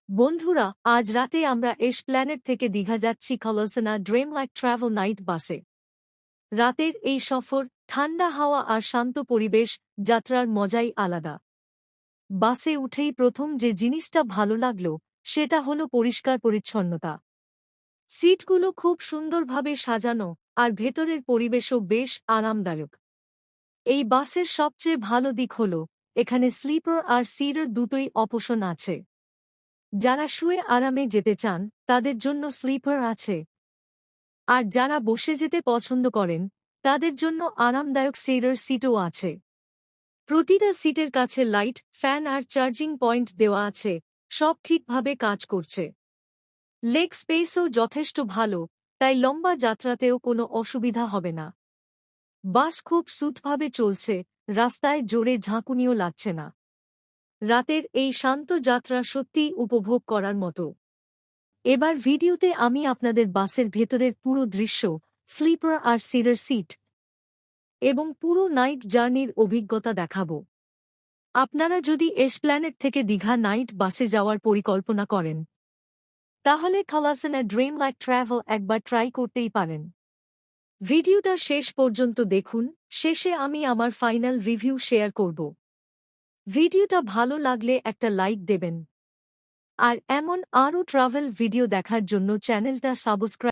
বন্ধুরা, আজ রাতে আমরা এসপ্ল্যানেড থেকে দীঘা যাচ্ছি কলসনা ড্রিমলাইট ট্রাভেল নাইট বাসে। রাতের এই সফর, ঠান্ডা হাওয়া আর শান্ত পরিবেশ, যাত্রার মজাই আলাদা। বাসে উঠেই প্রথম যে জিনিসটা ভালো লাগল সেটা হলো পরিষ্কার পরিচ্ছন্নতা। সিটগুলো খুব সুন্দরভাবে সাজানো আর ভেতরের পরিবেশও বেশ আরামদায়ক। এই বাসের সবচেয়ে ভালো দিক হল এখানে স্লিপার আর সিটার দুটোই অপশন আছে। যারা শুয়ে আরামে যেতে চান তাদের জন্য স্লিপার আছে, আর যারা বসে যেতে পছন্দ করেন তাদের জন্য আরামদায়ক সিটার সিটও আছে। প্রতিটা সিটের কাছে লাইট, ফ্যান আর চার্জিং পয়েন্ট দেওয়া আছে, সব ঠিকভাবে কাজ করছে। লেগ স্পেসও যথেষ্ট ভালো, তাই লম্বা যাত্রাতেও কোনো অসুবিধা হবে না। বাস খুব স্মুথভাবে চলছে, রাস্তায় জোরে ঝাঁকুনিও লাগছে না। রাতের এই শান্ত যাত্রা সত্যিই উপভোগ করার মতো। এবার ভিডিওতে আমি আপনাদের বাসের ভেতরের পুরো দৃশ্য, স্লিপার আর সিটার সিট এবং পুরো নাইট জার্নির অভিজ্ঞতা দেখাবো। আপনারা যদি এসপ্ল্যানেড থেকে দীঘা নাইট বাসে যাওয়ার পরিকল্পনা করেন, তাহলে কলসনা ড্রিমলাইট ট্রাভেল একবার ট্রাই করতেই পারেন। ভিডিওটা শেষ পর্যন্ত দেখুন, শেষে আমি আমার ফাইনাল রিভিউ শেয়ার করব। ভিডিওটা ভালো লাগলে একটা লাইক দেবেন, আর এমন আরও ট্রাভেল ভিডিও দেখার জন্য চ্যানেলটা সাবস্ক্রাইব